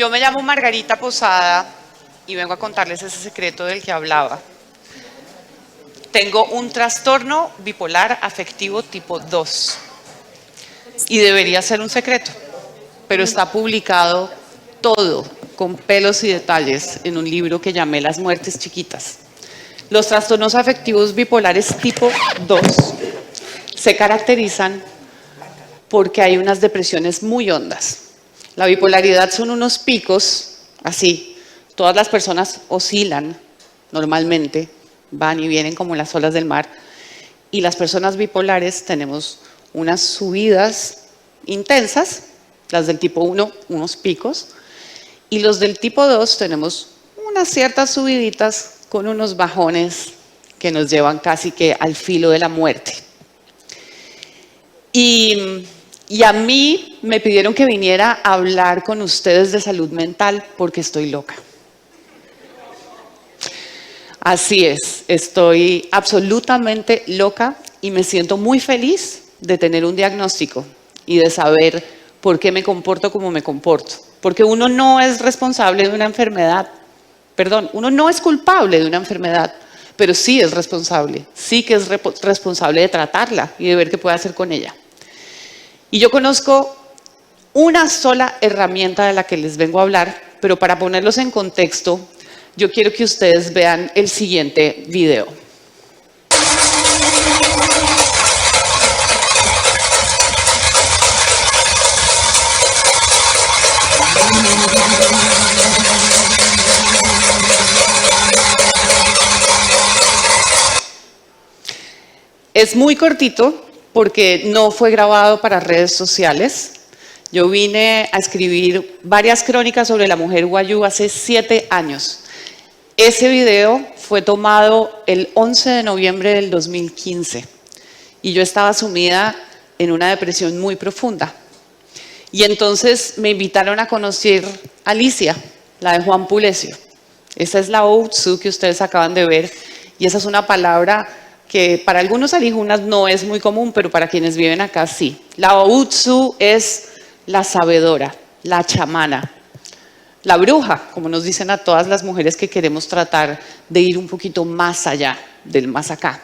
Yo me llamo Margarita Posada y vengo a contarles ese secreto del que hablaba. Tengo un trastorno bipolar afectivo tipo 2 y debería ser un secreto, pero está publicado todo con pelos y detalles en un libro que llamé Las muertes chiquitas. Los trastornos afectivos bipolares tipo 2 se caracterizan porque hay unas depresiones muy hondas. La bipolaridad son unos picos, así, todas las personas oscilan normalmente, van y vienen como las olas del mar, y las personas bipolares tenemos unas subidas intensas, las del tipo 1, unos picos, y los del tipo 2 tenemos unas ciertas subiditas con unos bajones que nos llevan casi que al filo de la muerte. Y a mí me pidieron que viniera a hablar con ustedes de salud mental porque estoy loca. Así es, estoy absolutamente loca y me siento muy feliz de tener un diagnóstico y de saber por qué me comporto como me comporto. Porque uno no es responsable de una enfermedad, uno no es culpable de una enfermedad, pero sí es responsable, sí que es responsable de tratarla y de ver qué puede hacer con ella. Y yo conozco una sola herramienta de la que les vengo a hablar, pero para ponerlos en contexto, yo quiero que ustedes vean el siguiente video. Es muy cortito porque no fue grabado para redes sociales. Yo vine a escribir varias crónicas sobre la mujer wayuu hace 7 años. Ese video fue tomado el 11 de noviembre del 2015 y yo estaba sumida en una depresión muy profunda. Y entonces me invitaron a conocer a Alicia, la de Juan Pulecio. Esa es la Outsu que ustedes acaban de ver y esa es una palabra que para algunos alijunas no es muy común, pero para quienes viven acá sí. La Outsu es la sabedora, la chamana, la bruja, como nos dicen a todas las mujeres que queremos tratar de ir un poquito más allá del más acá.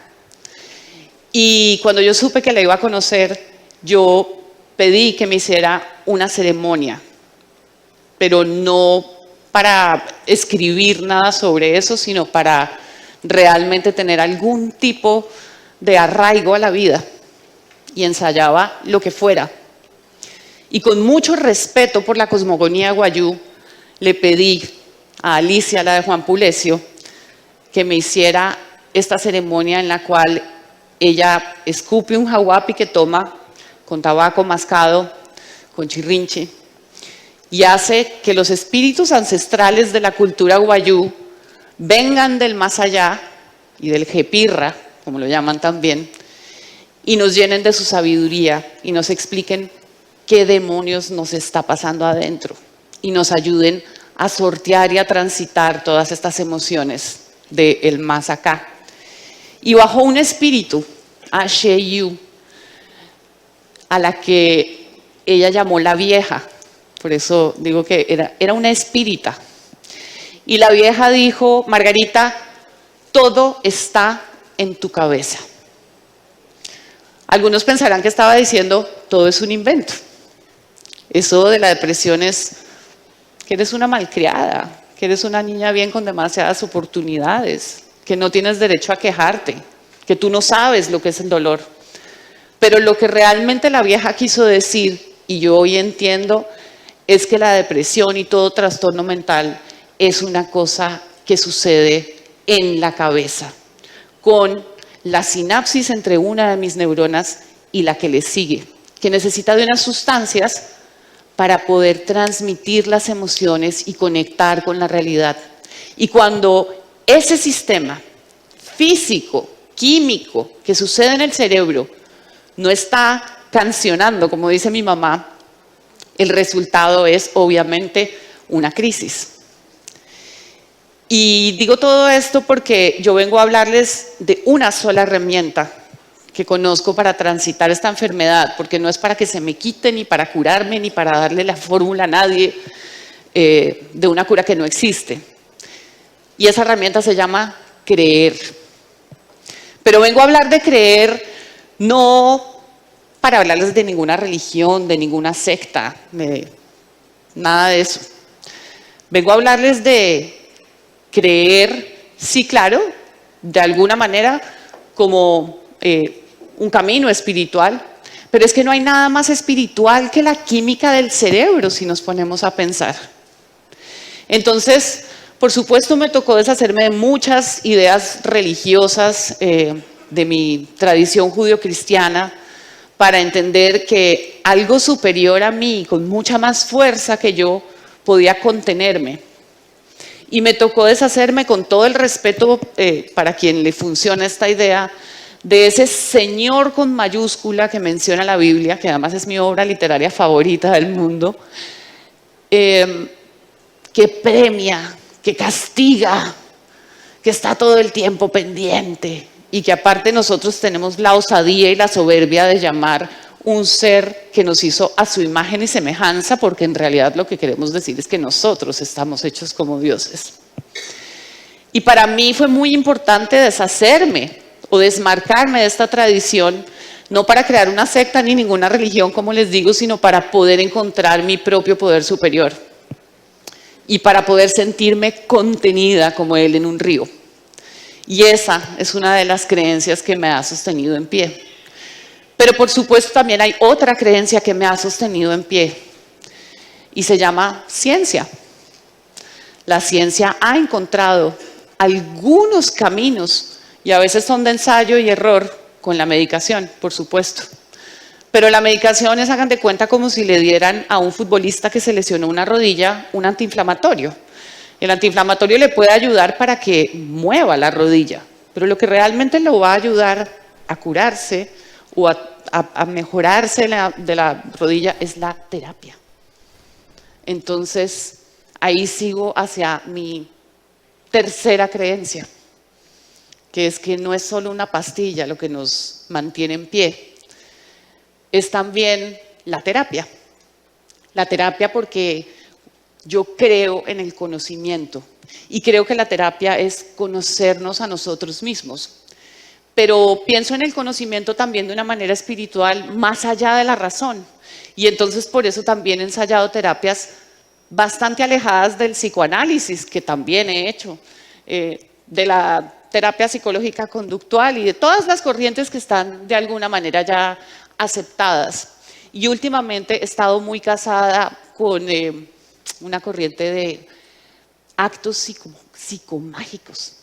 Y cuando yo supe que la iba a conocer, yo pedí que me hiciera una ceremonia, pero no para escribir nada sobre eso, sino para realmente tener algún tipo de arraigo a la vida. Y ensayaba lo que fuera. Y con mucho respeto por la cosmogonía wayuu, le pedí a Alicia, la de Juan Pulecio, que me hiciera esta ceremonia en la cual ella escupe un jaguapi que toma con tabaco mascado, con chirrinche, y hace que los espíritus ancestrales de la cultura wayuu vengan del más allá y del jepirra, como lo llaman también, y nos llenen de su sabiduría y nos expliquen qué demonios nos está pasando adentro y nos ayuden a sortear y a transitar todas estas emociones del más acá. Y bajó un espíritu, Ashe-yu, a la que ella llamó la vieja, por eso digo que era una espírita. Y la vieja dijo: Margarita, todo está en tu cabeza. Algunos pensarán que estaba diciendo: todo es un invento. Eso de la depresión es que eres una malcriada, que eres una niña bien con demasiadas oportunidades, que no tienes derecho a quejarte, que tú no sabes lo que es el dolor. Pero lo que realmente la vieja quiso decir, y yo hoy entiendo, es que la depresión y todo trastorno mental es una cosa que sucede en la cabeza, con la sinapsis entre una de mis neuronas y la que le sigue, que necesita de unas sustancias para poder transmitir las emociones y conectar con la realidad. Y cuando ese sistema físico, químico, que sucede en el cerebro, no está cancionando, como dice mi mamá, el resultado es obviamente una crisis. Y digo todo esto porque yo vengo a hablarles de una sola herramienta que conozco para transitar esta enfermedad, porque no es para que se me quite, ni para curarme, ni para darle la fórmula a nadie. de una cura que no existe. Y esa herramienta se llama creer. Pero vengo a hablar de creer no para hablarles de ninguna religión, de ninguna secta, nada de eso. Vengo a hablarles de creer, sí, claro, de alguna manera como un camino espiritual, pero es que no hay nada más espiritual que la química del cerebro si nos ponemos a pensar. Entonces, por supuesto, me tocó deshacerme de muchas ideas religiosas de mi tradición judio-cristiana para entender que algo superior a mí, con mucha más fuerza que yo, podía contenerme. Y me tocó deshacerme, con todo el respeto para quien le funciona esta idea, de ese Señor con mayúscula que menciona la Biblia, que además es mi obra literaria favorita del mundo, que premia, que castiga, que está todo el tiempo pendiente y que aparte nosotros tenemos la osadía y la soberbia de llamar un ser que nos hizo a su imagen y semejanza, porque en realidad lo que queremos decir es que nosotros estamos hechos como dioses. Y para mí fue muy importante deshacerme o desmarcarme de esta tradición, no para crear una secta ni ninguna religión, como les digo, sino para poder encontrar mi propio poder superior y para poder sentirme contenida como él en un río. Y esa es una de las creencias que me ha sostenido en pie. Pero por supuesto también hay otra creencia que me ha sostenido en pie y se llama ciencia. La ciencia ha encontrado algunos caminos y a veces son de ensayo y error con la medicación, por supuesto. Pero la medicación es, hagan de cuenta, como si le dieran a un futbolista que se lesionó una rodilla un antiinflamatorio. El antiinflamatorio le puede ayudar para que mueva la rodilla, pero lo que realmente lo va a ayudar a curarse o a mejorarse de la rodilla es la terapia. Entonces, ahí sigo hacia mi tercera creencia, que es que no es solo una pastilla lo que nos mantiene en pie, es también la terapia. La terapia porque yo creo en el conocimiento y creo que la terapia es conocernos a nosotros mismos. Pero pienso en el conocimiento también de una manera espiritual más allá de la razón. Y entonces por eso también he ensayado terapias bastante alejadas del psicoanálisis, que también he hecho, de la terapia psicológica conductual y de todas las corrientes que están de alguna manera ya aceptadas. Y últimamente he estado muy casada con una corriente de actos psicomágicos.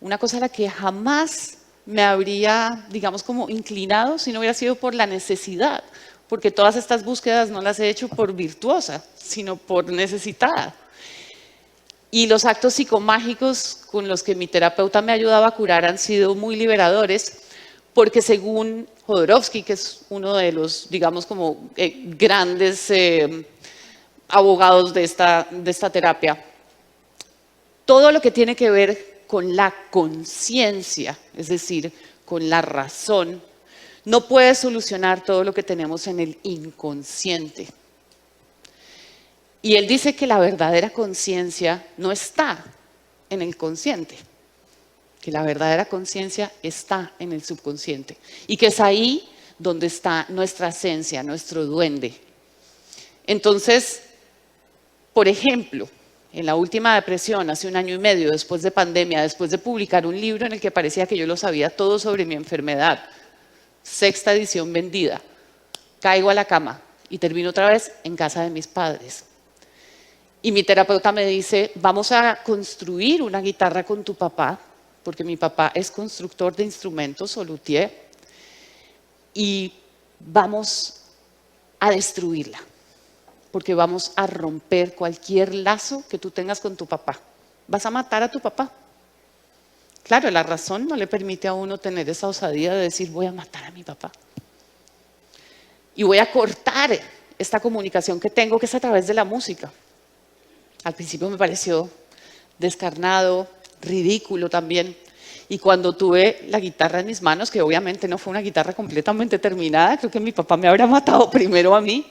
Una cosa a la que jamás me habría, digamos, como inclinado si no hubiera sido por la necesidad, porque todas estas búsquedas no las he hecho por virtuosa, sino por necesitada. Y los actos psicomágicos con los que mi terapeuta me ayudaba a curar han sido muy liberadores, porque según Jodorowsky, que es uno de los, digamos, como grandes abogados de esta terapia, todo lo que tiene que ver con la conciencia, es decir, con la razón, no puede solucionar todo lo que tenemos en el inconsciente. Y él dice que la verdadera conciencia no está en el consciente, que la verdadera conciencia está en el subconsciente y que es ahí donde está nuestra esencia, nuestro duende. Entonces, por ejemplo, en la última depresión, hace 1 año y medio, después de pandemia, después de publicar un libro en el que parecía que yo lo sabía todo sobre mi enfermedad, 6ª edición vendida, caigo a la cama y termino otra vez en casa de mis padres. Y mi terapeuta me dice, vamos a construir una guitarra con tu papá, porque mi papá es constructor de instrumentos, o luthier, y vamos a destruirla, porque vamos a romper cualquier lazo que tú tengas con tu papá. Vas a matar a tu papá. Claro, la razón no le permite a uno tener esa osadía de decir, voy a matar a mi papá. Y voy a cortar esta comunicación que tengo, que es a través de la música. Al principio me pareció descarnado, ridículo también. Y cuando tuve la guitarra en mis manos, que obviamente no fue una guitarra completamente terminada, creo que mi papá me habría matado primero a mí.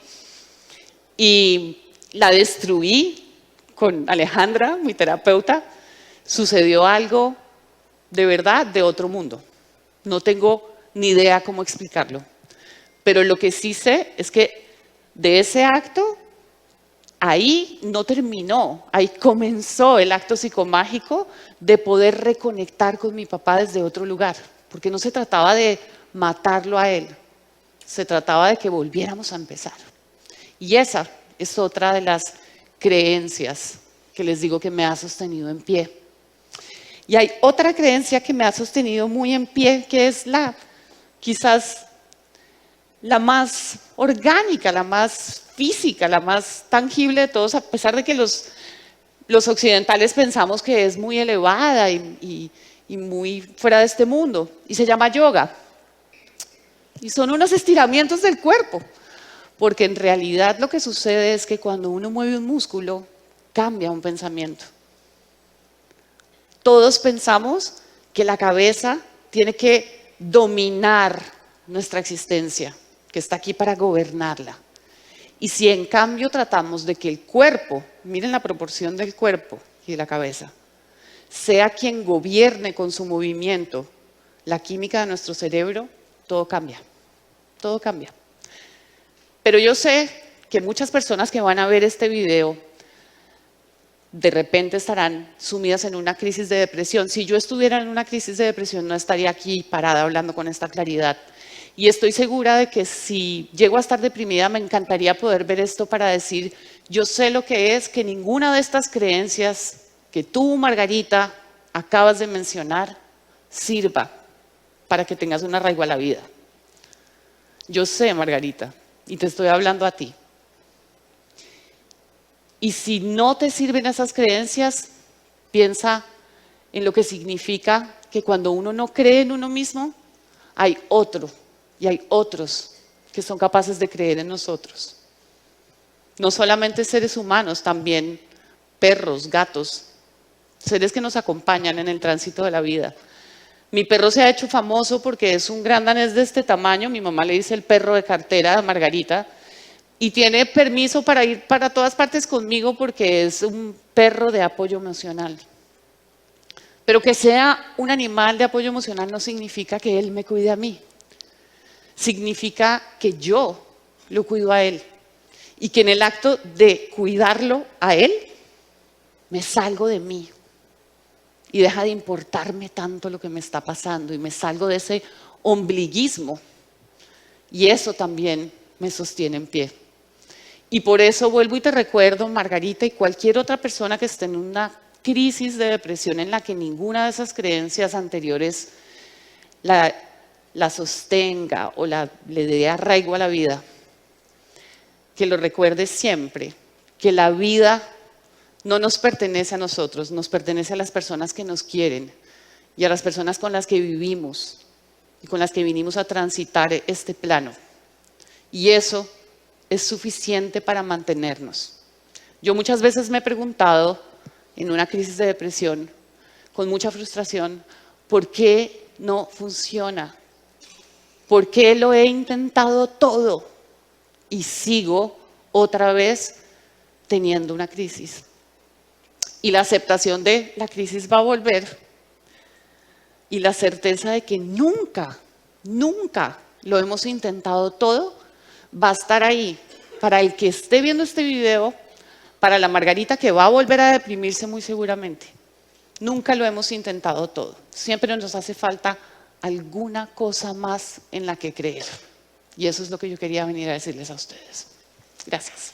Y la destruí con Alejandra, mi terapeuta. Sucedió algo de verdad de otro mundo. No tengo ni idea cómo explicarlo. Pero lo que sí sé es que de ese acto, ahí no terminó, ahí comenzó el acto psicomágico de poder reconectar con mi papá desde otro lugar. Porque no se trataba de matarlo a él, se trataba de que volviéramos a empezar. Y esa es otra de las creencias que les digo que me ha sostenido en pie. Y hay otra creencia que me ha sostenido muy en pie, que es quizás la más orgánica, la más física, la más tangible de todos, a pesar de que los occidentales pensamos que es muy elevada y muy fuera de este mundo, y se llama yoga. Y son unos estiramientos del cuerpo, porque en realidad lo que sucede es que cuando uno mueve un músculo, cambia un pensamiento. Todos pensamos que la cabeza tiene que dominar nuestra existencia, que está aquí para gobernarla. Y si en cambio tratamos de que el cuerpo, miren la proporción del cuerpo y de la cabeza, sea quien gobierne con su movimiento la química de nuestro cerebro, todo cambia. Todo cambia. Pero yo sé que muchas personas que van a ver este video de repente estarán sumidas en una crisis de depresión. Si yo estuviera en una crisis de depresión no estaría aquí parada hablando con esta claridad. Y estoy segura de que si llego a estar deprimida me encantaría poder ver esto para decir, yo sé lo que es que ninguna de estas creencias que tú, Margarita, acabas de mencionar sirva para que tengas un arraigo a la vida. Yo sé, Margarita, y te estoy hablando a ti. Y si no te sirven esas creencias, piensa en lo que significa que cuando uno no cree en uno mismo, hay otro y hay otros que son capaces de creer en nosotros. No solamente seres humanos, también perros, gatos, seres que nos acompañan en el tránsito de la vida. Mi perro se ha hecho famoso porque es un gran danés de este tamaño, mi mamá le dice el perro de cartera, Margarita, y tiene permiso para ir para todas partes conmigo porque es un perro de apoyo emocional. Pero que sea un animal de apoyo emocional no significa que él me cuide a mí. Significa que yo lo cuido a él. Y que en el acto de cuidarlo a él, me salgo de mí. Y deja de importarme tanto lo que me está pasando. Y me salgo de ese ombliguismo. Y eso también me sostiene en pie. Y por eso vuelvo y te recuerdo, Margarita, y cualquier otra persona que esté en una crisis de depresión en la que ninguna de esas creencias anteriores la sostenga o le dé arraigo a la vida, que lo recuerdes siempre, que la vida no nos pertenece a nosotros, nos pertenece a las personas que nos quieren y a las personas con las que vivimos y con las que vinimos a transitar este plano. Y eso es suficiente para mantenernos. Yo muchas veces me he preguntado, en una crisis de depresión, con mucha frustración, ¿por qué no funciona? ¿Por qué lo he intentado todo y sigo otra vez teniendo una crisis? Y la aceptación de la crisis va a volver y la certeza de que nunca, nunca lo hemos intentado todo, va a estar ahí para el que esté viendo este video, para la Margarita que va a volver a deprimirse muy seguramente. Nunca lo hemos intentado todo. Siempre nos hace falta alguna cosa más en la que creer. Y eso es lo que yo quería venir a decirles a ustedes. Gracias.